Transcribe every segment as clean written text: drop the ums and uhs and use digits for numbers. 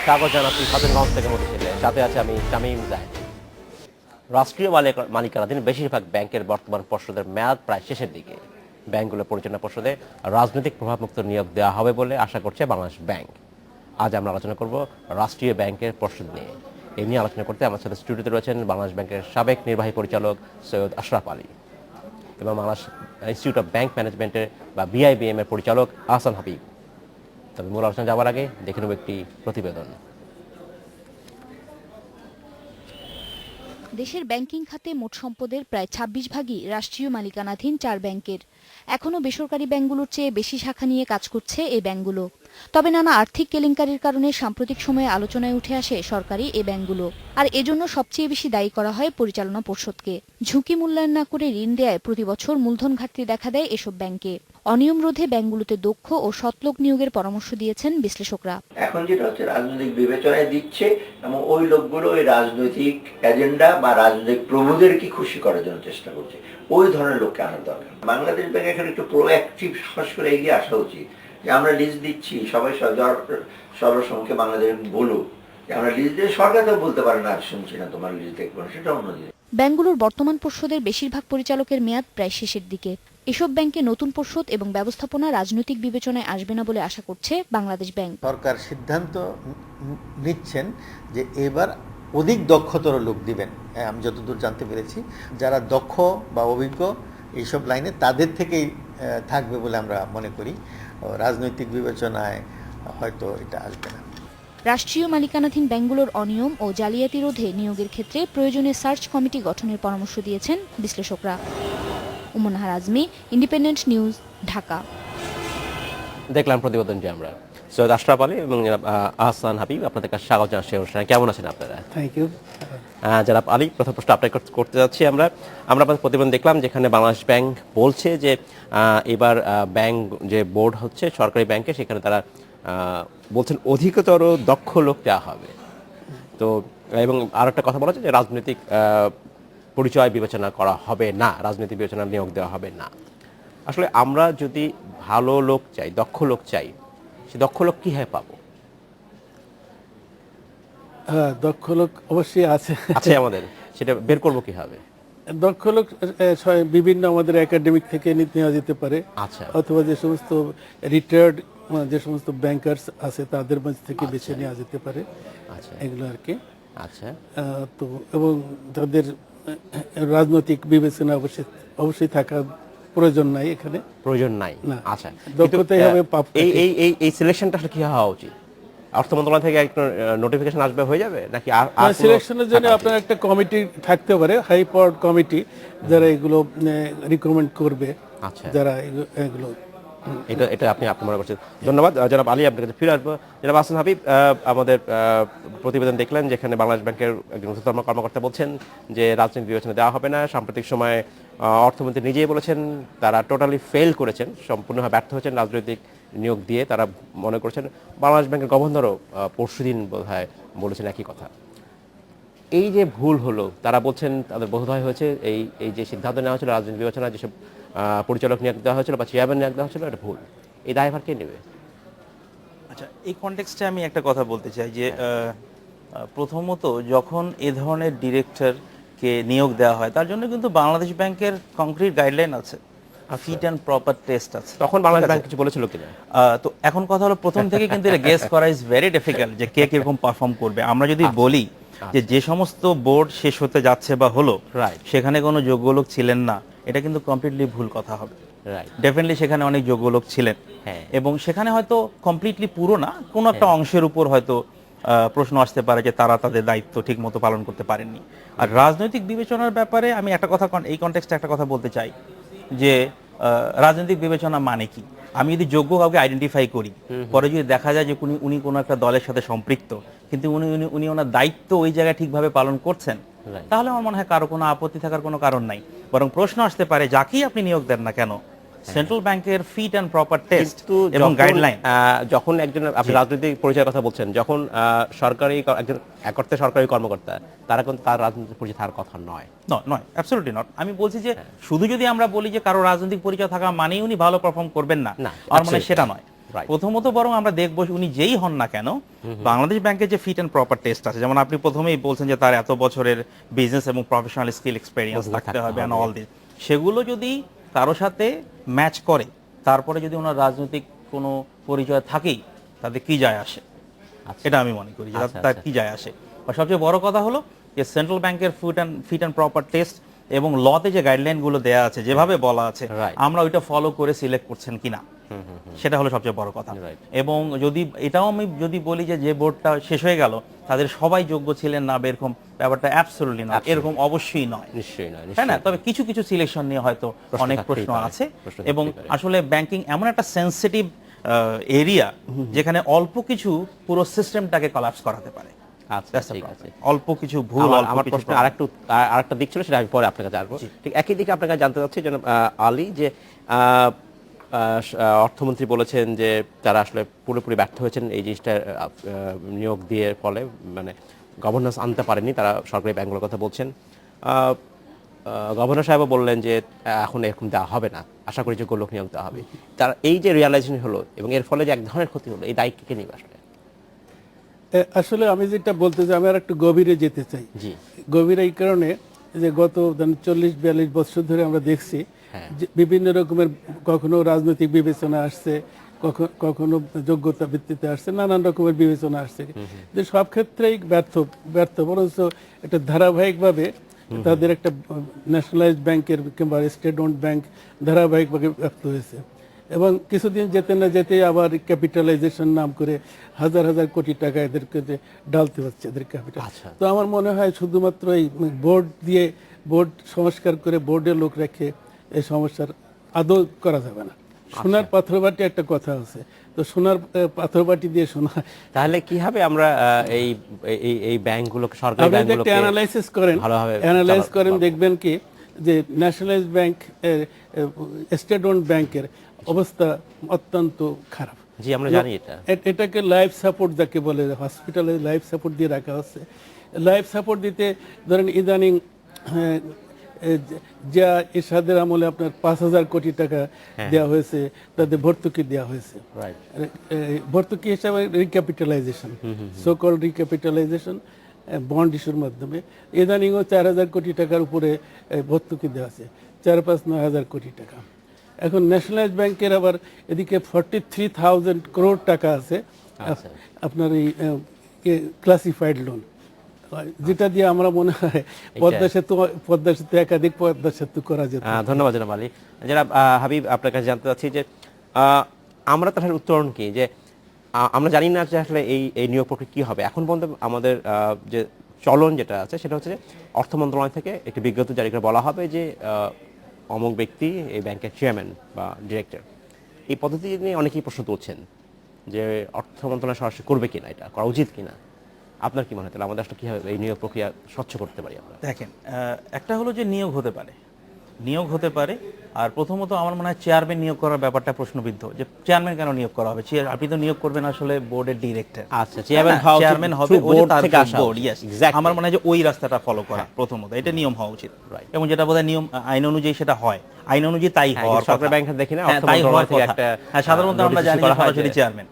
স্বাগত জানাচ্ছি স্বাধীনগঞ্জ থেকে মতিঝিলে। সাথে আছে আমি শামীম জাহিদ। রাষ্ট্রীয় মালিকানাধীন বেশিরভাগ ব্যাংকের বর্তমান পর্ষদের মেয়াদ প্রায় শেষের দিকে। ব্যাংকগুলো পরিচালনা পর্ষদে রাজনৈতিক প্রভাবমুক্ত নিয়োগ দেওয়া হবে বলে আশা করছে বাংলাদেশ ব্যাংক। আজ আমরা আলোচনা করব রাষ্ট্রীয় ব্যাংকের পর্ষদ নিয়ে। এই নিয়ে আলোচনা করতে আমার সাথে স্টুডিওতে রয়েছেন বাংলাদেশ ব্যাংকের সাবেক নির্বাহী পরিচালক সৈয়দ আশরাফ আলী এবং বাংলাদেশ ইনস্টিটিউট অফ ব্যাংক ম্যানেজমেন্টের বা বিআইবিএম এর পরিচালক আহসান হাবিব। তবে মূল আলোচনা যাওয়ার আগে দেখে নেব একটি প্রতিবেদন। দেশের ব্যাংকিং খাতে মোট সম্পদের প্রায় ২৬ ভাগই রাষ্ট্রীয় মালিকানাধীন ৪ ব্যাংকের। এখনও বেসরকারি ব্যাংকগুলোর চেয়ে বেশি শাখা নিয়ে কাজ করছে এই ব্যাংকগুলো। তবে নানা আর্থিক কেলেঙ্কারির কারণে সাম্প্রতিক সময়ে আলোচনায় উঠে আসে সরকারি এই ব্যাংকগুলো। আর এজন্য সবচেয়ে বেশি দায়ী করা হয় পরিচালনা পর্ষদকে। ঝুঁকি মূল্যায়ন না করে ঋণ দেয়ায় প্রতিবছর মূলধন ঘাটতি দেখা দেয় এসব ব্যাংকে। অনিয়ম রোধে ব্যাংকগুলোতে দক্ষ ও সৎলোক নিয়োগের পরামর্শ দিয়েছেন বিশ্লেষকরা। এখন যেটা হচ্ছে রাজনৈতিক বিবেচনায় দিচ্ছে এবং ওই লোকগুলো ওই রাজনৈতিক এজেন্ডা বা রাজনৈতিক প্রভুদেরকে খুশি করার জন্য চেষ্টা করছে। ওই ধরনের লোককে আনার দরকার। বাংলাদেশ ব্যাংক এখন একটু প্রোঅ্যাক্টিভ সাহস করে এগিয়ে আসা উচিত যে আমরা লিজ দিচ্ছি, সবাই সর্বসম্মুখে বাংলাদেশ বলুক যে আমরা লিজ দিয়ে। সরকার তো বলতে পারে না শুনছি না তোমার লিজ দেখবো না, সেটা অন্য জিনিস। ব্যাংকগুলোর বর্তমান পর্ষদের বেশিরভাগ পরিচালকের মেয়াদ প্রায় শেষের দিকে। এসব ব্যাংকে নতুন পর্ষদ এবং ব্যবস্থাপনা রাজনৈতিক বিবেচনায় আসবে না বলে আশা করছে বাংলাদেশ ব্যাংক। সরকার সিদ্ধান্ত নিচ্ছেন যে এবার অধিক দক্ষতর লোক দিবেন। আমি যতদূর জানতে পেরেছি যারা দক্ষ বা অভিজ্ঞ এইসব লাইনে তাদের থেকেই থাকবে বলে আমরা মনে করি। রাজনৈতিক বিবেচনায় হয়তো এটা আসবে না। রাষ্ট্রীয় মালিকানাধীন ব্যাংকগুলোর অনিয়ম ও জালিয়াতি রোধে নিয়োগের ক্ষেত্রে প্রয়োজনীয় সার্চ কমিটি গঠনের পরামর্শ দিয়েছেন বিশ্লেষকরা। উমনাহার আজমি, ইন্ডিপেন্ডেন্ট নিউজ, ঢাকা। দেখলাম প্রতিবেদনটি আমরা। সৈয়দ আশরাফ আলী এবং আহসান হাবিব, আপনাদের কাছে স্বাগত জানাচ্ছি অনুষ্ঠানে। কেমন আছেন আপনারা? Thank you. জনাব আলী, প্রথম প্রশ্ন আপনাকে করতে যাচ্ছি। আমরা আপনাদের প্রতিবেদন দেখলাম যেখানে বাংলাদেশ ব্যাংক বলছে যে এবার ব্যাংক যে বোর্ড হচ্ছে সরকারি ব্যাংকে, সেখানে তারা বলছেন অধিকতর দক্ষ লোক দেওয়া হবে। তো এবং আর একটা কথা বলা হচ্ছে যে রাজনৈতিক পরিচয় বিবেচনা করা হবে না, রাজনৈতিক বিবেচনা নিয়োগ দেওয়া হবে না। আসলে আমরা যদি ভালো লোক চাই, দক্ষ লোক চাই, সে দক্ষ লোক কীভাবে পাবো? হ্যাঁ, দক্ষ লোক অবশ্যই আছে আমাদের, সেটা বের করবো কিভাবে? দক্ষ লোক বিভিন্ন আমাদের একাডেমিক থেকে নেওয়া যেতে পারে। আচ্ছা। অথবা যে সমস্ত রিটায়ার্ড যে সমস্ত ব্যাংকার্স আছে তাদের মাঝ থেকে বেছে নেওয়া যেতে পারে। আচ্ছা, এগুলো আর কি। আচ্ছা। তো এবং তাদের রাজনৈতিক বিবেচনা অবশ্যই থাকা প্রয়োজন নাই, এখানে প্রয়োজন নাই। না। আচ্ছা, দক্ষতাই হবে প্রাপ্য। এই সিলেকশনটা আসলে কি হওয়া উচিত? অর্থ মন্ত্রণালয় থেকে একটা নোটিফিকেশন আসবে, হয়ে যাবে নাকি? সিলেকশনের জন্য আপনার একটা কমিটি থাকতে পারে, হাই পাওয়ার্ড কমিটি, যারা এগুলো রিকমেন্ড করবে। আচ্ছা, যারা এগুলো এটা আপনি মনে করছেন। ধন্যবাদ জনাব আলী, আপনার কাছে ফিরে আসবো। জনাব আহসান হাবিব, আমাদের প্রতিবেদন দেখলেন যেখানে বাংলাদেশ ব্যাংকের একজন ঊর্ধ্বতন কর্মকর্তা বলছেন যে রাজনৈতিক বিবেচনা দেওয়া হবে না। সাম্প্রতিক সময়ে অর্থমন্ত্রী নিজেই বলেছেন তারা টোটালি ফেল করেছেন, সম্পূর্ণভাবে ব্যর্থ হয়েছেন রাজনৈতিক নিয়োগ দিয়ে। তারা মনে করছেন বাংলাদেশ ব্যাংকের গভর্নরও পরশুদিন বোধহয় বলেছেন একই কথা। এই যে ভুল হলো, তারা বলছেন তাদের বোধহয় হয়েছে এই যে সিদ্ধান্ত নেওয়া হয়েছিল রাজনৈতিক বিবেচনা, যেসব পরিচালক নিয়োগ দেওয়া হয়েছিল বা চেয়ারম্যান নিয়োগ দেওয়া হয়েছিল, এটা ভুল। এই দায়ভার কে নেবে? আচ্ছা, এই কনটেক্সটে আমি একটা কথা বলতে চাই যে প্রথমত যখন এ ধরনের ডিরেক্টরকে নিয়োগ দেওয়া হয় তার জন্য কিন্তু বাংলাদেশ ব্যাংকের কংক্রিট গাইডলাইন আছে, ফিট অ্যান্ড প্রপার টেস্ট আছে। তখন বাংলাদেশ ব্যাংক কিছু বলেছিল কিনা? তো এখন কথা হলো প্রথম থেকে কিন্তু এটা গেস করা ইজ ভেরি ডিফিকাল্ট যে কে কিরকম পারফর্ম করবে। আমরা যদি বলি যে সমস্ত বোর্ড শেষ হতে যাচ্ছে বা হলো সেখানে কোনো যোগ্য লোক ছিলেন না, এটা কিন্তু কমপ্লিটলি ভুল কথা হবে। ডেফিনেটলি সেখানে অনেক যোগ্য লোক ছিলেন, এবং সেখানে হয়তো কমপ্লিটলি পুরো না, কোনো একটা অংশের উপর হয়তো প্রশ্ন আসতে পারে যে তারা তাদের দায়িত্ব ঠিক মতো পালন করতে পারেননি। আর রাজনৈতিক বিবেচনার ব্যাপারে আমি একটা কথা এই কনটেক্সটে একটা কথা বলতে চাই যে রাজনৈতিক বিবেচনা মানে কি? আমি যদি যোগ্য কাউকে আইডেন্টিফাই করি, পরে যদি দেখা যায় যে উনি কোনো একটা দলের সাথে সম্পৃক্ত, কিন্তু উনি ওনার দায়িত্ব ওই জায়গায় ঠিকভাবে পালন করছেন, তাহলে আমার মনে হয় কারো কোনো আপত্তি থাকার কোনো কারণ নাই। বরং প্রশ্ন আসতে পারে যাকেই আপনি নিয়োগ দেন না কেন, সেন্ট্রাল ব্যাংকের ফিট অ্যান্ড প্রপার টেস্ট এবং গাইডলাইন। যখন একজন, আপনি রাজনৈতিক পরিচয়ের কথা বলছেন, যখন সরকারি একজন একর্থে সরকারি কর্মকর্তা, তারা কিন্তু তার রাজনৈতিক পরিচয় থাকার কথা নয়। নয়, অ্যাবসলিউটলি নট। আমি বলছি যে শুধু যদি আমরা বলি যে কারো রাজনৈতিক পরিচয় থাকা মানেই উনি ভালো পারফর্ম করবেন না, আমার মনে হয় সেটা নয়। Right. প্রথমত বরং আমরা দেখব উনি যেই হন না কেন, বাংলাদেশ ব্যাংকের যে ফিট অ্যান্ড প্রপার টেস্ট আছে, যেমন আপনি প্রথমেই বলছেন যে তার এত বছরের বিজনেস এবং প্রফেশনাল স্কিল এক্সপেরিয়েন্স থাকতে হবে অ্যান্ড অল দিস, সেগুলো যদি কারো সাথে ম্যাচ করে, তারপরে যদি ওনার রাজনৈতিক কোনো পরিচয় থাকেই, তাতে কি যায় আসে? এটা আমি মনে করি যে তার কি যায় আসে। আর সবচেয়ে বড় কথা হলো যে সেন্ট্রাল ব্যাংকের ফিট অ্যান্ড প্রপার টেস্ট এবং লতে যে গাইডলাইন গুলো দেয়া আছে, যেভাবে বলা আছে, Right. আমরা ওইটা ফলো করে সিলেক্ট করছেন কিনা, সেটা হলো সবচেয়ে বড় কথা। Right. এবং যদি এটাও আমি যদি বলি যে বোর্ডটা শেষ হয়ে গেল তাদের সবাই যোগ্য ছিলেন না, এরকম ব্যাপারটা অ্যাবসলিউটলি না, এরকম অবশ্যই নয়, নিশ্চয়ই নয়, তাই না? নিশ্চয়ই। তবে কিছু কিছু সিলেকশন নিয়ে হয়তো অনেক থাকতেই প্রশ্ন পারে, আছে, প্রশ্ন এবং থাকতেই পারে। আসলে ব্যাংকিং এমন একটা সেনসিটিভ এরিয়া যেখানে অল্প কিছু পুরো সিস্টেমটাকে কলাপস করাতে পারে। আচ্ছা, That's the ঠিক problem. আছে। অল্প কিছু ভুল, আমার অল্প আমার কিছু প্রশ্ন problem. আরেকটা দিক ছিল, সেটা আমি পরে আপনার কাছে আসবো। ঠিক একই দিকে আপনার কাছে জানতে চাচ্ছি জনাব আলী, যে অর্থমন্ত্রী বলেছেন যে তারা আসলে পুরোপুরি ব্যর্থ হয়েছেন এই জিনিসটা নিয়োগ দিয়ে ফলে, মানে গভর্নেন্স আনতে পারেনি, তারা সরকারি ব্যাংকগুলোর কথা বলছেন। গভর্নর সাহেবও বললেন যে এখন এরকম দেওয়া হবে না, আশা করি যোগ্য লোক নিয়োগ দেওয়া হবে। তার এই যে রিয়ালাইজেশন হলো এবং এর ফলে যে এক ধরনের ক্ষতি হলো, এই দায়িত্ব কে নিবে আসলে? আসলে আমি যেটা বলতে চাই, আমি আর একটু গভীরে যেতে চাই। জি। গভীরে এই কারণে যে গত 40-42 বছর ধরে আমরা দেখছি যে বিভিন্ন রকমের, কখনো রাজনৈতিক বিবেচনা আসছে, কখনো যোগ্যতা ভিত্তিতে আসছে, নানান রকমের বিবেচনা আসছে, যে সব ক্ষেত্রেই ব্যর্থ বরঞ্চ একটা ধারাবাহিকভাবে তাদের একটা ন্যাশনালাইজড ব্যাংকের কিংবা স্টেট ওন্ড ব্যাংক ধারাবাহিকভাবে ব্যর্থ হয়েছে। এবং কিছুদিন যেতে না যেতে আবার ক্যাপিটালাইজেশন নাম করে হাজার হাজার কোটি টাকা এদেরকে যে ডালতে হচ্ছে এদের ক্যাপিটাল। তো আমার মনে হয় শুধুমাত্র এই বোর্ড সংস্কার করে বোর্ডের লোক রেখে এই সমস্যার আদৌ করা যাবে না। সোনার পাথরবাটি একটা কথা আছে, তো সোনার পাথরবাটি দিয়ে সোনা। তাহলে কি হবে, আমরা এই এই এই ব্যাংকগুলোকে, সরকারি আপনি ব্যাংকগুলোকে একটা অ্যানালাইসিস করেন, ভালোভাবে করেন, দেখবেন কি যে ন্যাশনালাইজড ব্যাংক, স্টেট ওন্ড ব্যাংকের অবস্থা অত্যন্ত খারাপ। জি, আমরা জানি এটা। এটাকে লাইফ সাপোর্ট যাকে বলে, হসপিটালে লাইফ সাপোর্ট দিয়ে রাখা হচ্ছে। লাইফ সাপোর্ট দিতে ধরেন ইদানিং যা এরশাদের আমলে আপনার 5,000 কোটি টাকা দেওয়া হয়েছে, তাদের ভর্তুকি দেওয়া হয়েছে। রাইট। ভর্তুকি হিসাবে রিক্যাপিটালাইজেশন, সো কল রিক্যাপিটালাইজেশন বন্ড ইস্যুর মাধ্যমে ইদানিংও 4,000 কোটি টাকার উপরে ভর্তুকি দেওয়া আছে, 4-5-9,000 কোটি টাকা। এখন ন্যাশনালাইজড ব্যাংকের আবার এদিকে 43,000 করোড় টাকা আছে আপনার এই ক্লাসিফাইড লোন, যেটা দিয়ে আমরা মনে হয় পদ্মা সেতু একাধিক পদ্মা সেতু করা যেত। ধন্যবাদ জনাব আলী। জনাব হাবিব, আপনার কাছে জানতে চাচ্ছি যে আমরা তাহলে উত্তরণ কি, যে আমরা জানি না যে আসলে এই নিয়োগ প্রক্রিয়া কি হবে। এখন পর্যন্ত আমাদের যে চলন যেটা আছে সেটা হচ্ছে যে অর্থ মন্ত্রণালয় থেকে একটি বিজ্ঞপ্তি জারি করে বলা হবে যে অমুক ব্যক্তি এই ব্যাংকের চেয়ারম্যান বা ডিরেক্টর। এই পদ্ধতি নিয়ে অনেকেই প্রশ্ন তুলছেন যে অর্থ মন্ত্রণালয় সরাসরি করবে কিনা, এটা করা উচিত কিনা। আপনার কি মনে হয়, তাহলে আমাদের আসলে কীভাবে এই নিয়োগ প্রক্রিয়া স্বচ্ছ করতে পারি আমরা? দেখেন, একটা হলো যে নিয়োগ হতে পারে, আর প্রথমত আমার মনে হয় চেয়ারম্যান নিয়োগ করার ব্যাপারটা প্রশ্নবিদ্ধ, যে চেয়ারম্যান কেন নিয়োগ করা হবে? আপনি তো নিয়োগ করবেন আসলে বোর্ডের ডিরেক্টর। আচ্ছা, চেয়ারম্যান হবে বোর্ড থেকে আসা। বোর্ড, ইয়েস, আমার মনে হয় যে ওই রাস্তাটা ফলো করা প্রথমত, এটা নিয়ম হওয়া উচিত। এবং যেটা বোধহয় নিয়ম আইন অনুযায়ী সেটা হয়, আইন অনুযায়ী তাই হওয়ার কথা। সরকারি ব্যাংকে দেখি না, অর্থ তাই হওয়ার মন্ত্রণালয় থেকে কথা। একটা হ্যাঁ, সাধারণত আমরা জানি যে সরাসরি চেয়ারম্যান,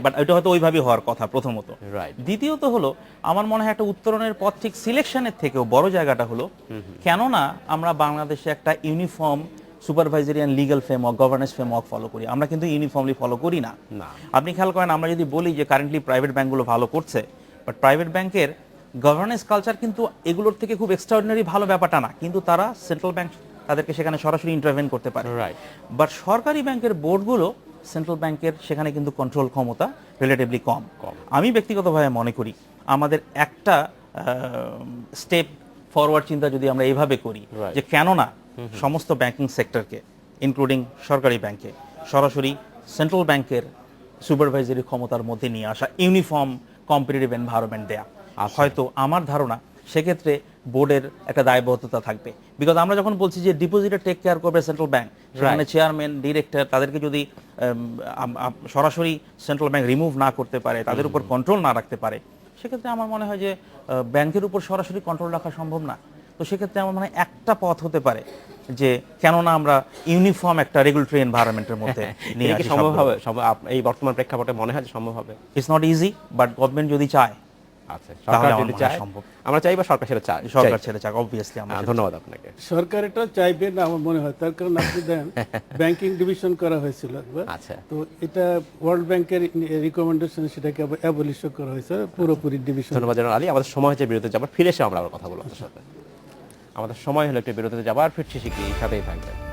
বাট এটা হয়তো ওইভাবেই হওয়ার কথা প্রথমত। দ্বিতীয়ত হলো আমার মনে হয় একটা উত্তরণের পথ ঠিক সিলেকশনের থেকেও বড় জায়গাটা হলো, কেননা আমরা বাংলাদেশে একটা uniform supervisory and legal framework, governance framework follow করি। আমরা কিন্তু ইউনিফর্মলি ফলো করি না। আপনি খেয়াল করেন, আমরা যদি বলি যে কারেন্টলি প্রাইভেট ব্যাংকগুলো ভালো করছে, বাট প্রাইভেট ব্যাংকের গভর্নেন্স কালচার কিন্তু এগুলোর থেকে খুব এক্সট্রাঅর্ডিনারি ভালো ব্যাপারটা না, কিন্তু তারা সেন্ট্রাল ব্যাংক তাদেরকে সেখানে সরাসরি ইন্টারভেন করতে পারে। বাট সরকারি ব্যাংকের বোর্ডগুলো সেন্ট্রাল ব্যাংকের সেখানে কিন্তু কন্ট্রোল ক্ষমতা রিলেটিভলি কম। আমি ব্যক্তিগতভাবে মনে করি আমাদের একটা স্টেপ ফরওয়ার্ড চিন্তা যদি আমরা এইভাবে করি, যে কেননা সমস্ত ব্যাংকিং সেক্টরকে ইনক্লুডিং সরকারি ব্যাংকে সরাসরি সেন্ট্রাল ব্যাংকের সুপারভাইজারি ক্ষমতার মধ্যে নিয়ে আসা, ইউনিফর্ম কম্পিটিটিভ এনভায়রনমেন্ট দেয়া। হয়তো আমার ধারণা সেক্ষেত্রে বোর্ডের একটা দায়বদ্ধতা থাকবে, বিকজ আমরা যখন বলছি যে ডিপোজিটর টেক কেয়ার করবে সেন্ট্রাল ব্যাংক, সেখানে চেয়ারম্যান, ডিরেক্টর তাদেরকে যদি সরাসরি সেন্ট্রাল ব্যাংক রিমুভ না করতে পারে, তাদের উপর কন্ট্রোল না রাখতে পারে, সেক্ষেত্রে আমার মনে হয় যে ব্যাংকের উপর সরাসরি কন্ট্রোল রাখা সম্ভব না। তো তো সেক্ষেত্রে আমার মনে হয় একটা পথ হতে পারে যে কেননা আমরা ইউনিফর্ম একটা রেগুলেটরি এনভায়রনমেন্টের মধ্যে নিয়ে এটা কি আসি সম্ভব হবে? এই বর্তমান প্রেক্ষাপটে মনে হয় যে সম্ভব হবে? It's not easy, but government যদি চায় আচ্ছা, তাহলে সরকার আমার যদি মনে হয় চায় সম্ভব। আমরা চাই বা সরকার সেটা চায়? সরকার চাই। ছেড়ে চাক, অবভিয়াসলি আমরা সেটা ধন্যবাদ আপনাকে। সরকার এটা চাইবে না আমার মনে হয়, তার কারণ আপনি দেন ব্যাংকিং ডিভিশন করা হয়েছিল একবার। আচ্ছা। তো এটা ওয়ার্ল্ড ব্যাংকের রিকমেন্ডেশন, সেটাকে অ্যাবলিশ করা হয়েছে পুরোপুরি ডিভিশন। ধন্যবাদ জনাব আলী। আমাদের সময় হচ্ছে বিরতিতে যাবার, ফিরে এসে আমরা আবার কথা বলবো আপনার সাথে। আমাদের সময় হলো একটু বিরতিতে যাবার, ফিরছি শিগগিরই, সাথেই থাকবেন।